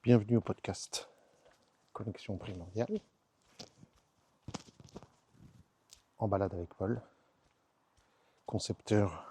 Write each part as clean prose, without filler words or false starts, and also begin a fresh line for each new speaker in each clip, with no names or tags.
Bienvenue au podcast Connexion primordiale, en balade avec Paul, concepteur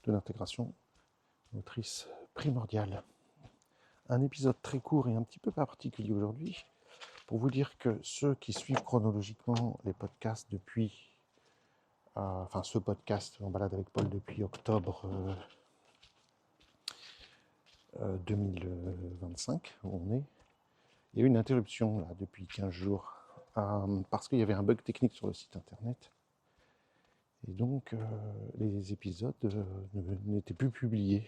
de l'intégration motrice primordiale. Un épisode très court et un petit peu particulier aujourd'hui pour vous dire que ceux qui suivent chronologiquement les podcasts depuis, ce podcast en balade avec Paul depuis octobre 2025, où on est, il y a eu une interruption là, depuis 15 jours parce qu'il y avait un bug technique sur le site internet et donc les épisodes n'étaient plus publiés.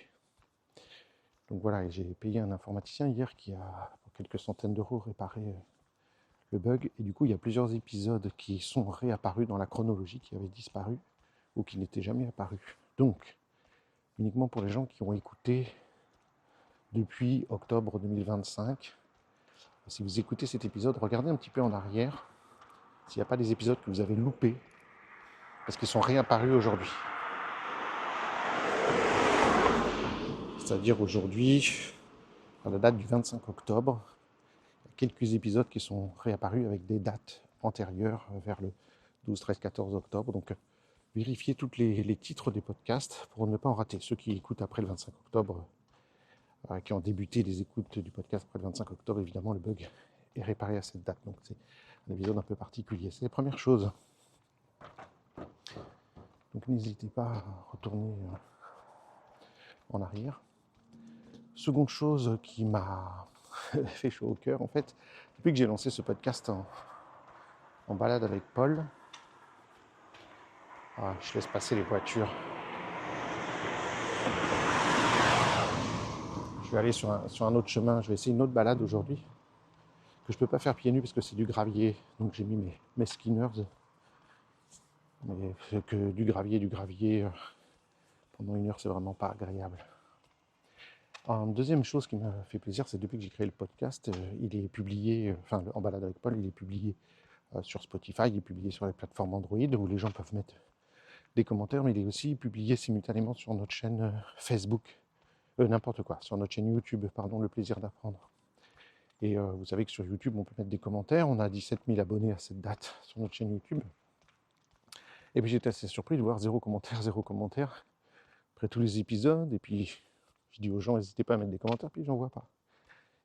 Donc voilà, j'ai payé un informaticien hier qui a pour quelques centaines d'euros réparé le bug et du coup il y a plusieurs épisodes qui sont réapparus dans la chronologie qui avaient disparu ou qui n'étaient jamais apparus. Donc uniquement pour les gens qui ont écouté depuis octobre 2025. Si vous écoutez cet épisode, regardez un petit peu en arrière s'il n'y a pas des épisodes que vous avez loupés parce qu'ils sont réapparus aujourd'hui. C'est-à-dire aujourd'hui, à la date du 25 octobre, il y a quelques épisodes qui sont réapparus avec des dates antérieures vers le 12, 13, 14 octobre. Donc vérifiez tous les titres des podcasts pour ne pas en rater. Ceux qui écoutent après le 25 octobre, qui ont débuté les écoutes du podcast après le 25 octobre, évidemment le bug est réparé à cette date. Donc c'est un épisode un peu particulier. C'est les premières choses. Donc n'hésitez pas à retourner en arrière. Seconde chose qui m'a fait chaud au cœur, en fait, depuis que j'ai lancé ce podcast en balade avec Paul, je laisse passer les voitures. Je vais aller sur un autre chemin, je vais essayer une autre balade aujourd'hui, que je ne peux pas faire pieds nus parce que c'est du gravier, donc j'ai mis mes skinners, mais que du gravier, pendant une heure, c'est vraiment pas agréable. Deuxième chose qui m'a fait plaisir, c'est depuis que j'ai créé le podcast, il est publié, en balade avec Paul, il est publié sur Spotify, il est publié sur les plateformes Android où les gens peuvent mettre des commentaires, mais il est aussi publié simultanément sur notre chaîne Facebook, sur notre chaîne YouTube, Le plaisir d'apprendre. Et vous savez que sur YouTube, on peut mettre des commentaires, on a 17 000 abonnés à cette date sur notre chaîne YouTube. Et puis j'étais assez surpris de voir zéro commentaire après tous les épisodes, et puis je dis aux gens, n'hésitez pas à mettre des commentaires, puis j'en vois pas.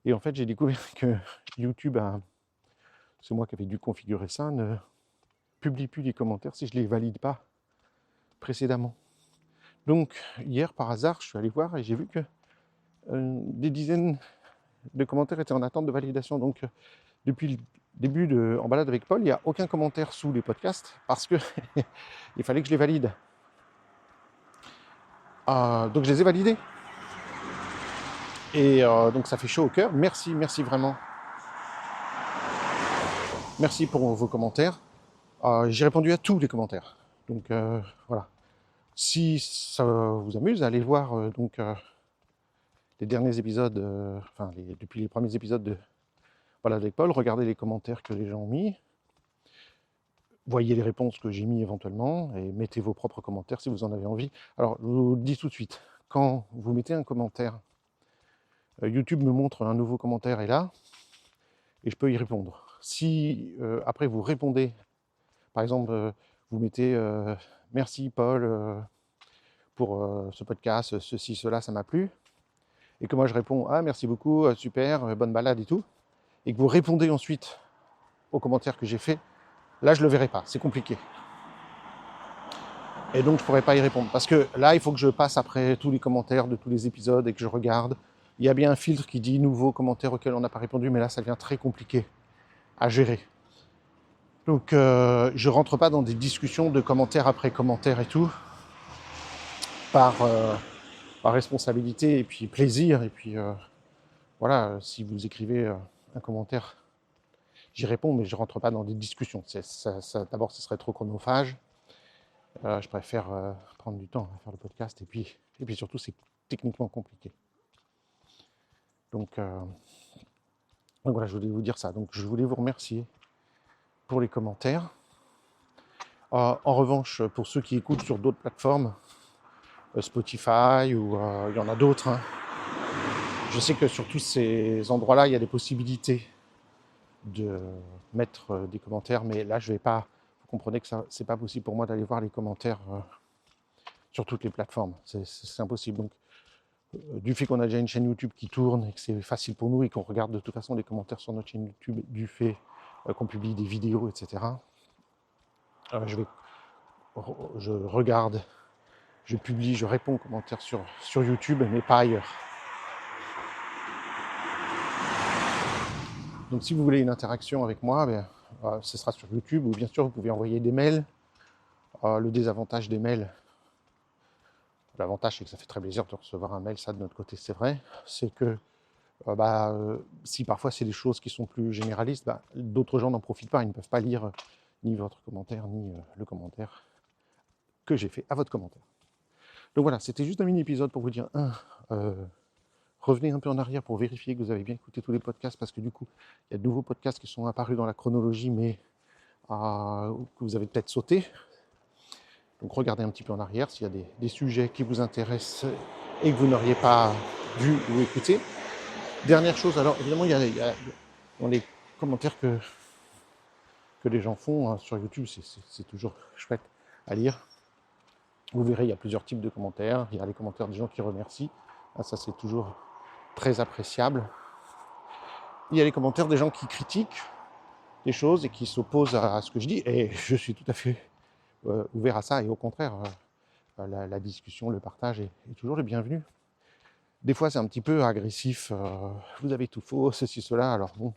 Et en fait, j'ai découvert que YouTube, c'est moi qui avais dû configurer ça, ne publie plus les commentaires si je ne les valide pas précédemment. Donc, hier, par hasard, je suis allé voir et j'ai vu que des dizaines de commentaires étaient en attente de validation. Donc, depuis le début de En balade avec Paul, il n'y a aucun commentaire sous les podcasts parce que il fallait que je les valide. Donc, je les ai validés. Et donc ça fait chaud au cœur. Merci vraiment. Merci pour vos commentaires. J'ai répondu à tous les commentaires. Donc voilà. Si ça vous amuse, allez voir les derniers épisodes, depuis les premiers épisodes de Voilà avec Paul, regardez les commentaires que les gens ont mis. Voyez les réponses que j'ai mis éventuellement et mettez vos propres commentaires si vous en avez envie. Alors je vous le dis tout de suite, quand vous mettez un commentaire, YouTube me montre un nouveau commentaire est là et je peux y répondre. Si après vous répondez, par exemple vous mettez merci Paul pour ce podcast, ceci, cela, ça m'a plu, et que moi je réponds merci beaucoup, super, bonne balade et tout, et que vous répondez ensuite aux commentaires que j'ai fait, là je le verrai pas, c'est compliqué. Et donc je pourrais pas y répondre parce que là il faut que je passe après tous les commentaires de tous les épisodes et que je regarde. Il y a bien un filtre qui dit nouveaux commentaires auxquels on n'a pas répondu, mais là ça devient très compliqué à gérer. Donc je rentre pas dans des discussions de commentaire après commentaire et tout, par responsabilité et puis plaisir. Et puis voilà, si vous écrivez un commentaire, j'y réponds, mais je rentre pas dans des discussions. D'abord, ce serait trop chronophage. Je préfère prendre du temps à faire le podcast et puis surtout, c'est techniquement compliqué. Donc voilà, je voulais vous dire ça. Donc je voulais vous remercier pour les commentaires. En revanche, pour ceux qui écoutent sur d'autres plateformes, Spotify ou il y en a d'autres, Je sais que sur tous ces endroits-là, il y a des possibilités de mettre des commentaires, mais là, je vais pas. Vous comprenez que ça, c'est pas possible pour moi d'aller voir les commentaires sur toutes les plateformes. C'est impossible. Donc, du fait qu'on a déjà une chaîne YouTube qui tourne et que c'est facile pour nous et qu'on regarde de toute façon les commentaires sur notre chaîne YouTube, du fait qu'on publie des vidéos, etc. Je regarde, je publie, je réponds aux commentaires sur YouTube, mais pas ailleurs. Donc si vous voulez une interaction avec moi, ce sera sur YouTube, ou bien sûr vous pouvez envoyer des mails. Le désavantage des mails, l'avantage c'est que ça fait très plaisir de recevoir un mail, ça de notre côté c'est vrai, c'est que si parfois c'est des choses qui sont plus généralistes, d'autres gens n'en profitent pas, ils ne peuvent pas lire ni votre commentaire, ni le commentaire que j'ai fait à votre commentaire. Donc voilà, c'était juste un mini-épisode pour vous dire, revenez un peu en arrière pour vérifier que vous avez bien écouté tous les podcasts, parce que du coup, il y a de nouveaux podcasts qui sont apparus dans la chronologie, mais que vous avez peut-être sauté. Donc regardez un petit peu en arrière s'il y a des sujets qui vous intéressent et que vous n'auriez pas vu ou écouté. Dernière chose, alors évidemment, il y a dans les commentaires que les gens font sur YouTube, c'est toujours chouette à lire. Vous verrez, il y a plusieurs types de commentaires. Il y a les commentaires des gens qui remercient. Ça, c'est toujours très appréciable. Il y a les commentaires des gens qui critiquent des choses et qui s'opposent à ce que je dis. Et je suis tout à fait ouvert à ça. Et au contraire, la discussion, le partage est toujours le bienvenu. Des fois, c'est un petit peu agressif. Vous avez tout faux, ceci, cela. Alors bon,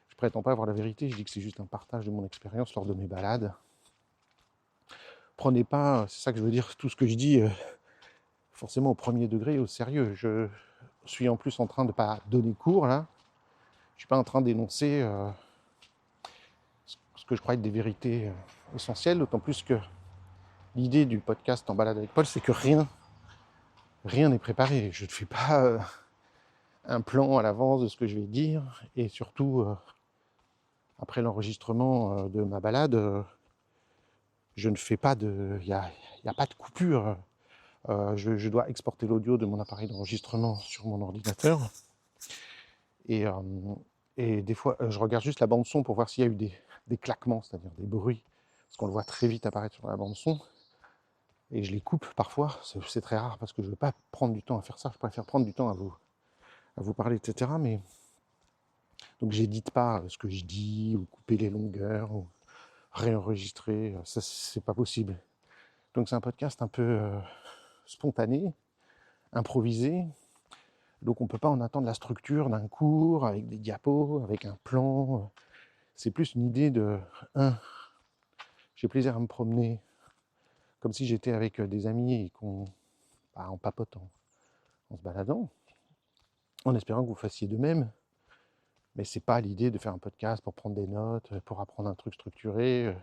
je prétends pas avoir la vérité. Je dis que c'est juste un partage de mon expérience lors de mes balades. Prenez pas, c'est ça que je veux dire, tout ce que je dis forcément au premier degré, au sérieux. Je suis en plus en train de ne pas donner cours, là. Je ne suis pas en train d'énoncer ce que je crois être des vérités essentielles, d'autant plus que l'idée du podcast En balade avec Paul, c'est que rien n'est préparé. Je ne fais pas un plan à l'avance de ce que je vais dire, et surtout, après l'enregistrement de ma balade, je ne fais pas de... Il n'y a pas de coupure. Je dois exporter l'audio de mon appareil d'enregistrement sur mon ordinateur. Et des fois, je regarde juste la bande-son pour voir s'il y a eu des claquements, c'est-à-dire des bruits, parce qu'on le voit très vite apparaître sur la bande-son. Et je les coupe parfois, c'est très rare, parce que je ne veux pas prendre du temps à faire ça, je préfère prendre du temps à vous parler, etc. Mais donc j'édite pas ce que je dis, ou couper les longueurs, ou réenregistrer, ça c'est pas possible. Donc c'est un podcast un peu spontané, improvisé. Donc on ne peut pas en attendre la structure d'un cours, avec des diapos, avec un plan. C'est plus une idée de, j'ai plaisir à me promener comme si j'étais avec des amis et qu'on en papote, en se baladant, en espérant que vous fassiez de même. Mais c'est pas l'idée de faire un podcast pour prendre des notes, pour apprendre un truc structuré.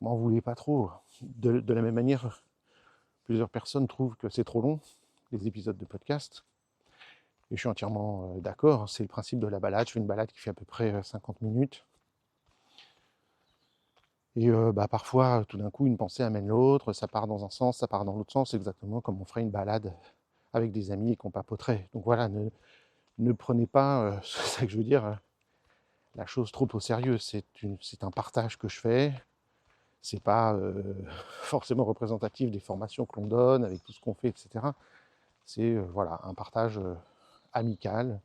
M'en voulez pas trop. De la même manière, plusieurs personnes trouvent que c'est trop long, les épisodes de podcast. Et je suis entièrement d'accord, c'est le principe de la balade. Je fais une balade qui fait à peu près 50 minutes. Et parfois, tout d'un coup, une pensée amène l'autre, ça part dans un sens, ça part dans l'autre sens, exactement comme on ferait une balade avec des amis et qu'on papoterait. Donc voilà, ne prenez pas, c'est ça que je veux dire, la chose trop au sérieux. C'est un partage que je fais. C'est pas forcément représentatif des formations que l'on donne, avec tout ce qu'on fait, etc. C'est voilà, un partage amical,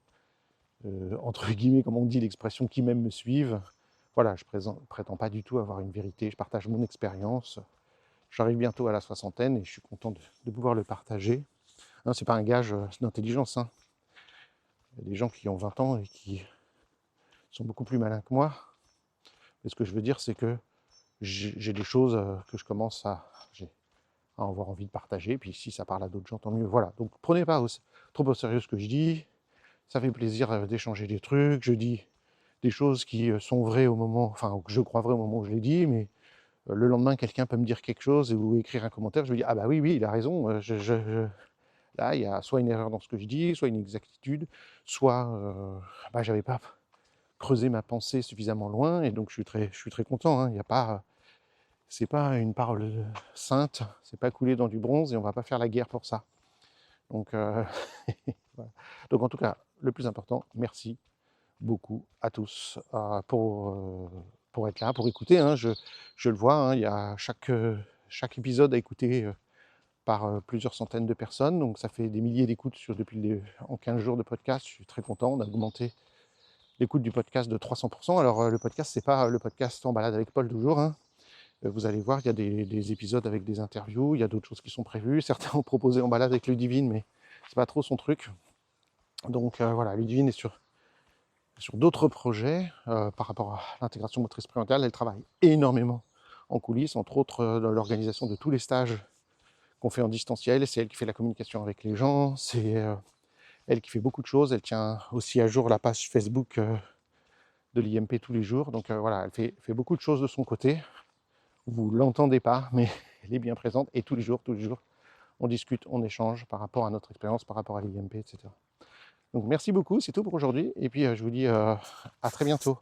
entre guillemets, comme on dit, l'expression qui m'aime me suive. Voilà, je prétends pas du tout avoir une vérité, je partage mon expérience. J'arrive bientôt à la soixantaine et je suis content de pouvoir le partager. Hein, c'est pas un gage d'intelligence. Hein. Il y a des gens qui ont 20 ans et qui sont beaucoup plus malins que moi. Mais ce que je veux dire, c'est que j'ai des choses que je commence à avoir envie de partager. Puis si ça parle à d'autres gens, tant mieux. Voilà, donc prenez pas trop au sérieux ce que je dis. Ça fait plaisir d'échanger des trucs. Je dis des choses qui sont vraies au moment, enfin, que je crois vraies au moment où je les dis, mais le lendemain, quelqu'un peut me dire quelque chose ou écrire un commentaire, je me dis, ah bah oui, il a raison, là, il y a soit une erreur dans ce que je dis, soit une exactitude, soit j'avais pas creusé ma pensée suffisamment loin, et donc je suis très content, hein, il y a pas, c'est pas une parole sainte, c'est pas coulé dans du bronze, et on va pas faire la guerre pour ça. Donc, Voilà. Donc en tout cas, le plus important, merci beaucoup à tous pour être là, pour écouter. Hein. Je le vois, hein, il y a chaque épisode à écouter par plusieurs centaines de personnes. Donc ça fait des milliers d'écoutes en 15 jours de podcast. Je suis très content. On a augmenté l'écoute du podcast de 300%. Alors le podcast, c'est pas le podcast en balade avec Paul toujours. Hein. Vous allez voir, il y a des épisodes avec des interviews, il y a d'autres choses qui sont prévues. Certains ont proposé en balade avec Ludivine, mais c'est pas trop son truc. Donc voilà, Ludivine est sur d'autres projets par rapport à l'intégration motrice prémentale. Elle travaille énormément en coulisses, entre autres dans l'organisation de tous les stages qu'on fait en distanciel. C'est elle qui fait la communication avec les gens, c'est elle qui fait beaucoup de choses. Elle tient aussi à jour la page Facebook de l'IMP tous les jours. Donc voilà, elle fait beaucoup de choses de son côté. Vous ne l'entendez pas, mais elle est bien présente. Et tous les jours, on discute, on échange par rapport à notre expérience, par rapport à l'IMP, etc. Donc merci beaucoup, c'est tout pour aujourd'hui. Et puis je vous dis à très bientôt.